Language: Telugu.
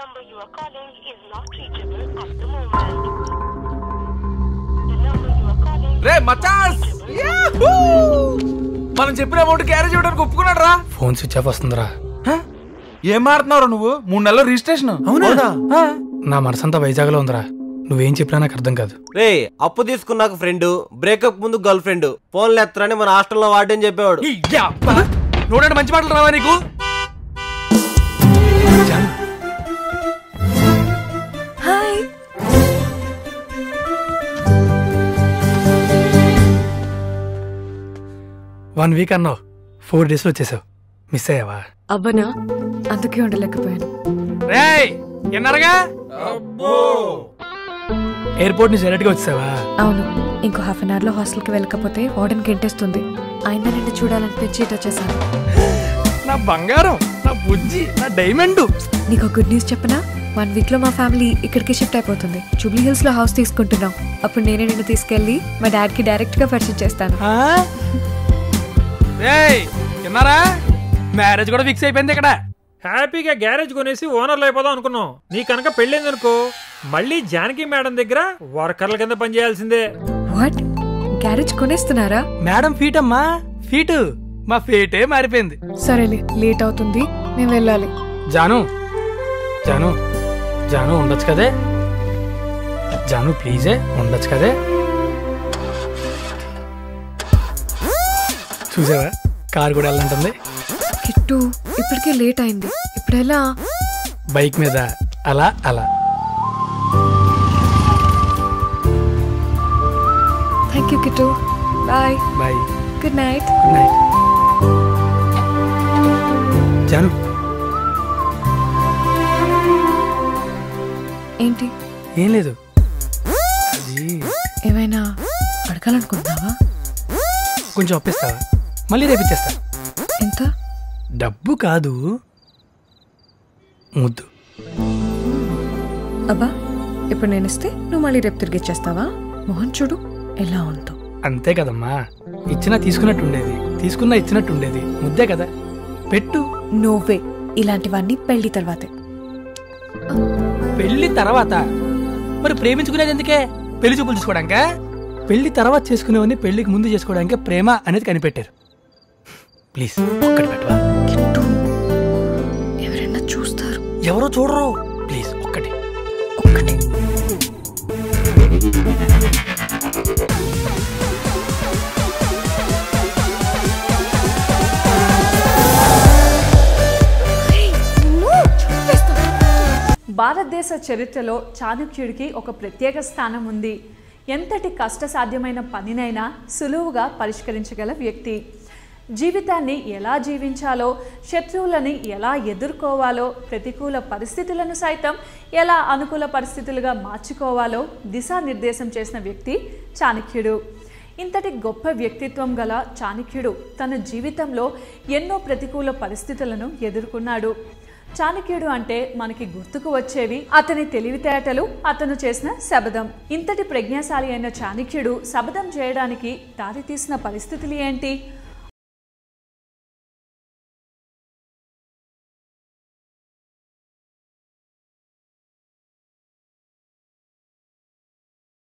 number you are calling is not reachable at the moment. The number you are calling. రే మచాస్ యాహూ మనం చెప్పిన అమౌంట్ క్యారేజ్ చేయడానికి ఒప్పుకున్నాడు రా. ఫోన్ స్విచ్ ఆఫ్ వస్తుందిరా. ఏం మారుతున్నావు నువ్వు? 3 నెలల రిజిస్ట్రేషన్. అవునా? నా మనసంతా వైజాగ్ లో ఉందిరా. నువ్వేం చెప్పినా నాకు అర్థం కాదు. రే అప్పు తీసుకున్నాక ఫ్రెండ్, బ్రేకప్ ముందు గర్ల్ ఫ్రెండ్, ఫోన్లు ఎత్తరని మన హాస్టల్లో వాడని చెప్పేవాడు. చూడండి మంచి మాటలు రావా నీకు? హాయ్. వన్ వీక్ అన్నావు, 4 days లో వచ్చేసావు. మిస్ అయ్యావా? అవ్వనా? అందుకే ఉండలేకపోయాను. రేయ్ ఎన్నారుగా? ఎయిర్పోర్ట్ నుంచి డైరెక్ట్ గా వచ్చేసావా? అవును, ఇంకో హాఫ్ అన్ అవర్ లో హాస్టల్ కి వెళ్ళకపోతే వార్డెన్ కి ఇంటేస్తుంది. అయినా నిన్ను చూడాలనిపించి ఇటు వచ్చేసాను. నా బంగారం, నా బుజ్జి, నా డైమండ్. నీకు గుడ్ న్యూస్ చెప్పనా? 1 week లో మా ఫ్యామిలీ ఇక్కడికి షిఫ్ట్ అయిపోతుంది. జూబ్లీ హిల్స్ లో హౌస్ తీసుకుంటున్నాం. అప్పుడు నేనే నిన్ను తీసుకెళ్లి మా డాడ్ కి డైరెక్ట్ గా పరిచయం చేస్తాను. మ్యారేజ్ కూడా ఫిక్స్ అయిపోయింది ఇక్కడ. హ్యాపీగా గ్యారేజ్ కొనేసి ఓనర్లు అయిపోదాం అనుకున్నాం. నీ కనుక పెళ్ళిందనుకో మళ్ళీ జానకి మేడం దగ్గర వర్కర్ల కింద పనిచేయాల్సిందే. వాట్? గ్యారేజ్ కొనేస్తున్నారా? మేడం ఫీట్ అమ్మా, ఫీట్. మా ఫీటే మారిపోయింది. సరేలే, లేట్ అవుతుంది, మేము వెళ్ళాలి. జాను జాను జాను ఉండొచ్చు కదే. జాను ప్లీజే ఉండొచ్చు కదే. చూసావా, కార్ కూడా వెళ్ళంటుంది. కిట్టు ఇప్పటికే లేట్ అయింది, ఇప్పుడు ఎలా? బైక్ మీద అలా అలా. Thank you Kittu. Bye bye. Good night. Good night. జాను ఏంటి? ఏం లేదు, అది ఏమైనా అడగాలనుకుంటున్నావా? కొంచెం అప్పిస్తావా? మళ్ళీ రేపు ఇచ్చేస్తా. ఎంత? డబ్బు కాదు, ముద్దు. అబ్బా, ఇప్పుడు నేను ఇస్తే నువ్వు మళ్ళీ రేపు తిరిగి ఇచ్చేస్తావా? మోహన్ చూడు ఎలా ఉందో. అంతే కదమ్మా, ఇచ్చినా తీసుకున్నట్టు ఉండేది, తీసుకున్నా ఇచ్చినట్టు ఉండేది. ముద్దే కదా, పెట్టు. నోవే, ఇలాంటివన్నీ పెళ్లి తర్వాతే. పెళ్లి తర్వాత? మరి ప్రేమించుకునేది ఎందుకే? పెళ్లి చూపులు చూసుకోవడానికా? పెళ్లి తర్వాత చేసుకునేవన్నీ పెళ్లికి ముందు చేసుకోవడానికే ప్రేమ అనేది కనిపెట్టారు. ప్లీజ్ ఒక్కటి పెట్టవా? ఎవరైనా చూస్తారు. ఎవరో చూడరు, ప్లీజ్ ఒక్కటి. ఒక్కటి. భారతదేశ చరిత్రలో చాణక్యుడికి ఒక ప్రత్యేక స్థానం ఉంది. ఎంతటి కష్టసాధ్యమైన పనినైనా సులువుగా పరిష్కరించగల వ్యక్తి. జీవితాన్ని ఎలా జీవించాలో, శత్రువులని ఎలా ఎదుర్కోవాలో, ప్రతికూల పరిస్థితులను సైతం ఎలా అనుకూల పరిస్థితులుగా మార్చుకోవాలో దిశానిర్దేశం చేసిన వ్యక్తి చాణక్యుడు. ఇంతటి గొప్ప వ్యక్తిత్వం గల చాణక్యుడు తన జీవితంలో ఎన్నో ప్రతికూల పరిస్థితులను ఎదుర్కొన్నాడు. చాణక్యుడు అంటే మనకి గుర్తుకు వచ్చేవి అతని తెలివితేటలు, అతను చేసిన శబదం. ఇంతటి ప్రజ్ఞాశాలి అయిన చాణక్యుడు శబదం చేయడానికి దారితీసిన పరిస్థితులు ఏంటి?